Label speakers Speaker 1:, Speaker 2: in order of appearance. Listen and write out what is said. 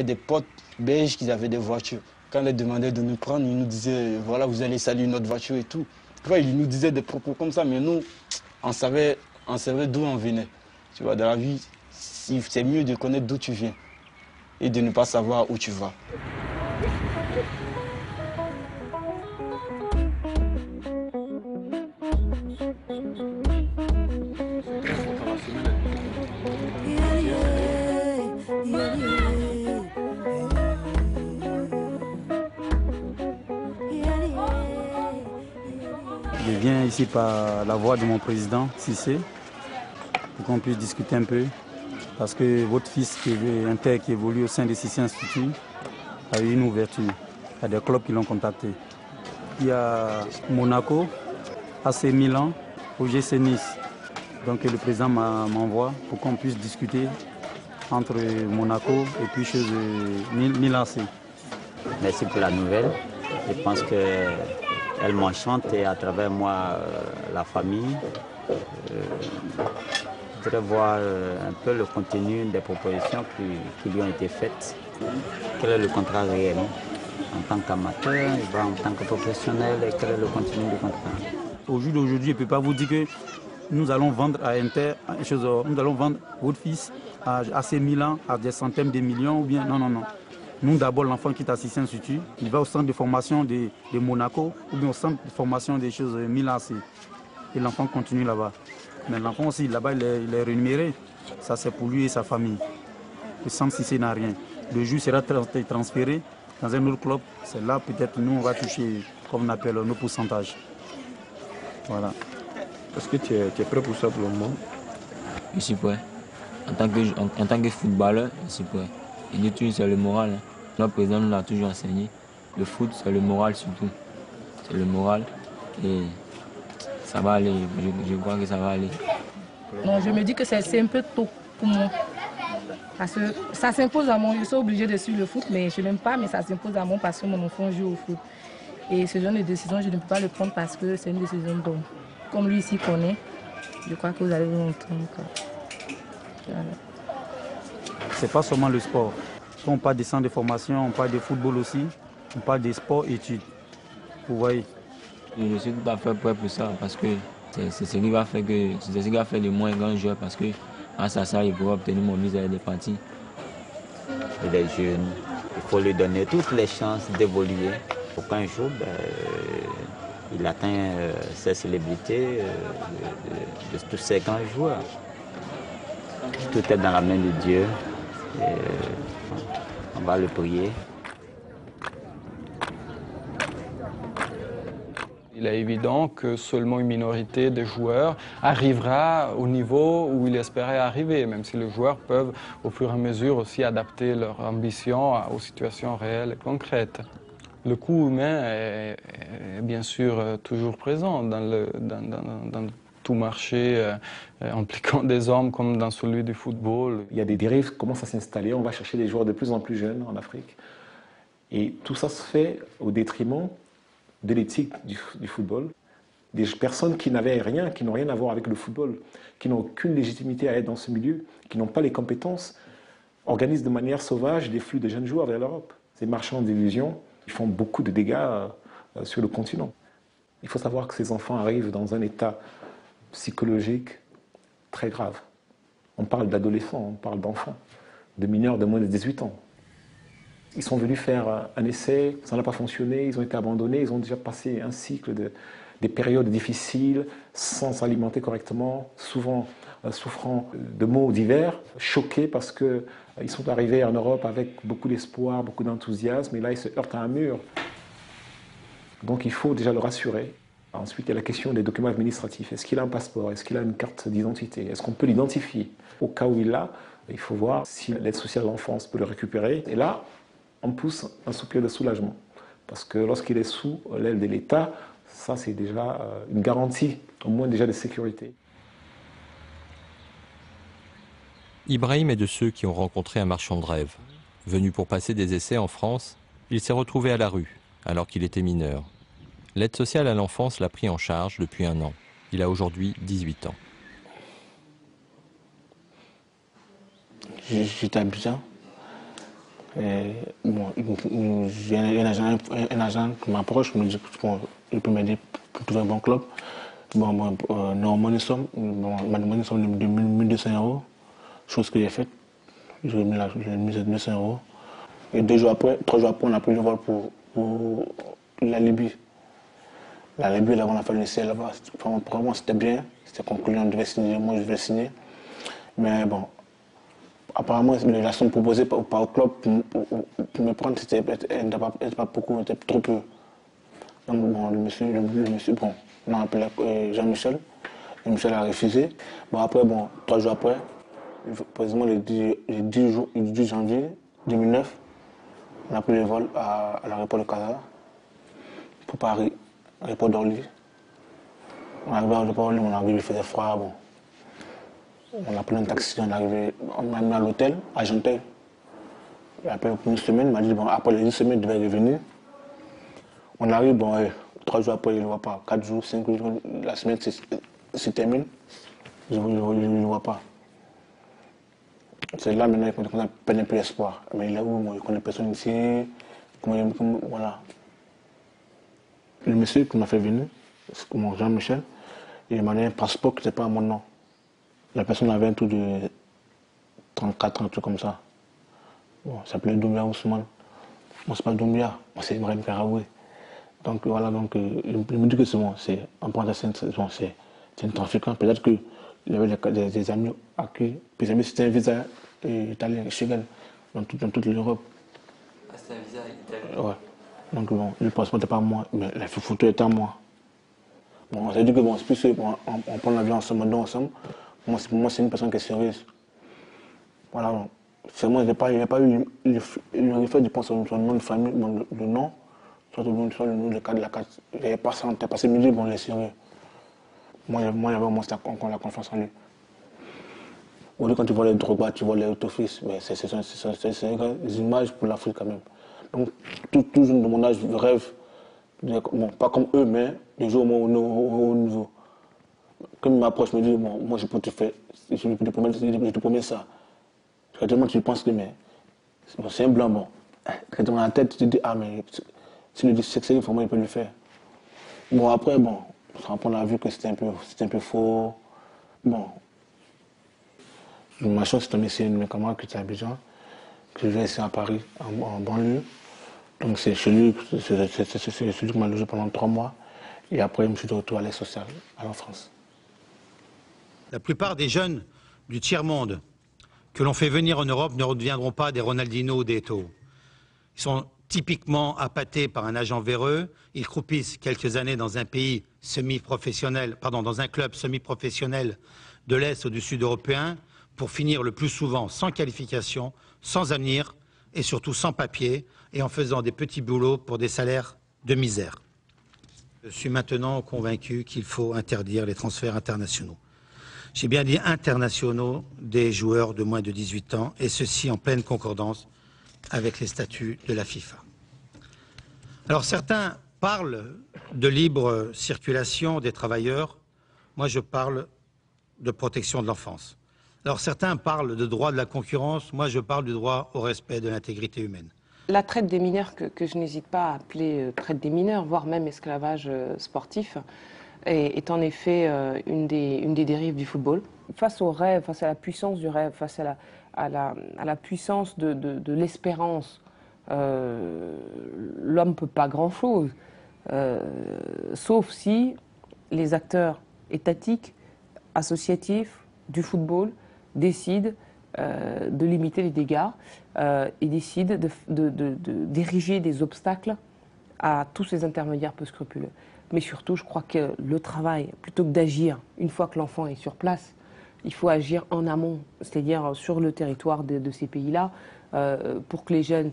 Speaker 1: Des potes belges qui avaient des voitures. Quand on les demandait de nous prendre, ils nous disaient, voilà, vous allez saluer notre voiture et tout. Tu vois, ils nous disaient des propos comme ça, mais nous, on savait d'où on venait. Tu vois, dans la vie, c'est mieux de connaître d'où tu viens et de ne pas savoir où tu vas.
Speaker 2: Je viens ici par la voix de mon président, Cissé, pour qu'on puisse discuter un peu. Parce que votre fils qui évolue au sein de Cissé Institut a eu une ouverture. Il y a des clubs qui l'ont contacté. Il y a Monaco, AC Milan, OGC Nice. Donc le président m'envoie pour qu'on puisse discuter entre Monaco et puis chez Milan AC.
Speaker 3: Merci pour la nouvelle. Je pense qu'elle m'enchante et à travers moi, la famille. Je voudrais voir un peu le contenu des propositions qui lui ont été faites. Quel est le contrat réel en tant qu'amateur, en tant que professionnel, et quel est le contenu du contrat?
Speaker 2: Au jour d'aujourd'hui, je ne peux pas vous dire que nous allons vendre à Inter, nous allons vendre votre fils à AC Milan à des centaines de millions ou bien non, non, non. Nous, d'abord, l'enfant qui est à Cissé Institut, il va au centre de formation de Monaco ou bien au centre de formation des choses Milan AC. Et l'enfant continue là-bas. Mais l'enfant aussi, là-bas, il est rémunéré. Ça, c'est pour lui et sa famille. Le centre Cissé n'a rien. Le jour sera transféré dans un autre club. C'est là, peut-être, nous, on va toucher, comme on appelle, nos pourcentages. Voilà.
Speaker 4: Est-ce que tu es prêt pour ça pour le moment?
Speaker 5: Je suis prêt. En tant que footballeur, je suis prêt. Et de tout, c'est le moral. Notre président nous l'a toujours enseigné. Le foot, c'est le moral surtout. C'est le moral. Et ça va aller. Je crois que ça va aller.
Speaker 6: Non, je me dis que c'est un peu tôt pour moi. Parce que ça s'impose à moi. Je suis obligée de suivre le foot, mais je n'aime pas, mais ça s'impose à moi parce que mon enfant joue au foot. Et ce genre de décision, je ne peux pas le prendre parce que c'est une décision d'homme. Comme lui ici connaît, je crois que vous allez vous entendre. Voilà.
Speaker 2: C'est pas seulement le sport. Quand on parle des centres de formation, on parle de football aussi, on parle des sports études. Vous voyez.
Speaker 5: Je suis tout à fait prêt pour ça parce que c'est ce qui va faire de moi un grand joueur parce que grâce à ça, il pourra obtenir mon mise à des parties.
Speaker 3: Il est jeune, il faut lui donner toutes les chances d'évoluer pour qu'un jour, il atteint ses célébrités de tous ces grands joueurs. Tout est dans la main de Dieu. Et on va le prier.
Speaker 7: Il est évident que seulement une minorité de joueurs arrivera au niveau où il espérait arriver, même si les joueurs peuvent au fur et à mesure aussi adapter leur ambition aux situations réelles et concrètes. Le coût humain est bien sûr toujours présent dans tout marché impliquant des hommes comme dans celui du football.
Speaker 8: Il y a des dérives qui commencent à s'installer, on va chercher des joueurs de plus en plus jeunes en Afrique. Et tout ça se fait au détriment de l'éthique du football. Des personnes qui n'avaient rien, qui n'ont rien à voir avec le football, qui n'ont aucune légitimité à être dans ce milieu, qui n'ont pas les compétences, organisent de manière sauvage des flux de jeunes joueurs vers l'Europe. Ces marchands d'illusions, ils font beaucoup de dégâts sur le continent. Il faut savoir que ces enfants arrivent dans un état psychologique très grave. On parle d'adolescents, on parle d'enfants, de mineurs de moins de 18 ans. Ils sont venus faire un essai, ça n'a pas fonctionné, ils ont été abandonnés, ils ont déjà passé un cycle des périodes difficiles, sans s'alimenter correctement, souvent souffrant de maux divers, choqués parce qu'ils sont arrivés en Europe avec beaucoup d'espoir, beaucoup d'enthousiasme, et là ils se heurtent à un mur. Donc il faut déjà le rassurer. Ensuite, il y a la question des documents administratifs. Est-ce qu'il a un passeport? Est-ce qu'il a une carte d'identité? Est-ce qu'on peut l'identifier? Au cas où il l'a, il faut voir si l'aide sociale à l'enfance peut le récupérer. Et là, on pousse un soupir de soulagement. Parce que lorsqu'il est sous l'aile de l'État, ça c'est déjà une garantie, au moins déjà de sécurité.
Speaker 9: Ibrahim est de ceux qui ont rencontré un marchand de rêve. Venu pour passer des essais en France, il s'est retrouvé à la rue, alors qu'il était mineur. L'aide sociale à l'enfance l'a pris en charge depuis 1 an. Il a aujourd'hui 18 ans.
Speaker 1: Je t'aime bien.
Speaker 10: Bon, j'ai un agent qui m'approche, me dit que bon, il peut m'aider pour trouver un bon club. Bon, normalement, nous sommes de 1200 €, chose que j'ai faite. J'ai mis 200 €. Et 3 jours après, on a pris le vol pour la Libye. La Libye, là, on a fait le essai là-bas. Vraiment, c'était bien. C'était conclu, on devait signer, moi je devais signer. Mais bon, apparemment, la somme proposée par le club pour me prendre, c'était pas beaucoup, c'était trop peu. Donc bon, le monsieur bon, on a appelé Jean-Michel. Et Michel a refusé. Bon, après, bon, 3 jours après, précisément le 10 janvier 2009, on a pris le vol à l'aéroport de Casa pour Paris, à l'aéroport d'Orly. On est arrivé à l'aéroport d'Orly, on est arrivé, il faisait froid. Bon. On a pris un taxi, on m'a amené à l'hôtel, à Gentel. Et après une semaine, il m'a dit, bon, après les 10 semaines, il devait revenir. On arrive, bon, 3 jours après, il ne le voit pas. 4 jours, 5 jours, la semaine se termine, je ne le vois pas. C'est là maintenant qu'on a perdu un peu l'espoir. Mais il est où? Moi, je connais personne ici. Voilà. Le monsieur qui m'a fait venir, c'est mon Jean-Michel, il m'a donné un passeport qui n'était pas à mon nom. La personne avait un truc de 34 ans, un truc comme ça. Bon, ça s'appelait Doumbia Ousmane. Bon, c'est pas Doumbia, c'est Ibrahim Karawé. Donc voilà, donc, il me dit que c'est bon, c'est un trafiquant. Peut-être qu'il avait des amis à qui. Puis les amis, c'était un visa italien, Schengen, dans toute l'Europe.
Speaker 5: Ah, c'était un visa italien?
Speaker 10: Ouais. Donc bon, le passeport n'était pas à moi, mais la photo était à moi. Bon, on s'est dit que bon, c'est plus on prend l'avion ensemble, on dort ensemble. Pour moi, c'est une personne qui est sérieuse. Voilà. Seulement, il n'y a pas eu le fait de penser sur le nom de famille, bon, le nom, soit le nom de la carte. Il n'y avait pas ça en tête. Parce qu'il me dit, bon, il est sérieux. Moi, j'avais vraiment encore la confiance en lui. Aujourd'hui, quand tu vois les Drogba, tu vois les Autofils, c'est des images pour l'Afrique quand même. Donc, tout jeune de mon âge rêve, bon, pas comme eux, mais des jours au haut niveau. Comme il m'approche, il me dit, bon, moi je peux te faire, je te promets ça. Tellement tu penses que, mais c'est un blanc, bon. Quand tu es dans la tête, tu te dis, ah, mais si le dit c'est sérieux, vraiment il peut le faire. Bon, après, bon, on a vu que c'était un peu faux. Bon. Ma chance, c'est tombé sur une de mes camarades qui était à Abidjan, que je viens ici à Paris, en banlieue. Donc c'est celui qui m'a logé pendant 3 mois. Et après, je me suis de retour à l'aide sociale, en France.
Speaker 11: La plupart des jeunes du tiers-monde que l'on fait venir en Europe ne redeviendront pas des Ronaldinho ou des Eto'o. Ils sont typiquement appâtés par un agent véreux. Ils croupissent quelques années dans un pays semi-professionnel, pardon, dans un club semi-professionnel de l'Est ou du Sud européen, pour finir le plus souvent sans qualification, sans avenir et surtout sans papier, et en faisant des petits boulots pour des salaires de misère. Je suis maintenant convaincu qu'il faut interdire les transferts internationaux. J'ai bien dit internationaux des joueurs de moins de 18 ans, et ceci en pleine concordance avec les statuts de la FIFA. Alors certains parlent de libre circulation des travailleurs, moi je parle de protection de l'enfance. Alors certains parlent de droit de la concurrence, moi je parle du droit au respect de l'intégrité humaine.
Speaker 12: La traite des mineurs, que je n'hésite pas à appeler traite des mineurs, voire même esclavage sportif, est en effet une des dérives du football. Face au rêve, face à la puissance du rêve, face à la puissance de l'espérance, l'homme ne peut pas grand-chose, sauf si les acteurs étatiques, associatifs du football décident de limiter les dégâts et décident d'ériger des obstacles à tous ces intermédiaires peu scrupuleux. Mais surtout, je crois que le travail, plutôt que d'agir une fois que l'enfant est sur place, il faut agir en amont, c'est-à-dire sur le territoire de ces pays-là, pour que les jeunes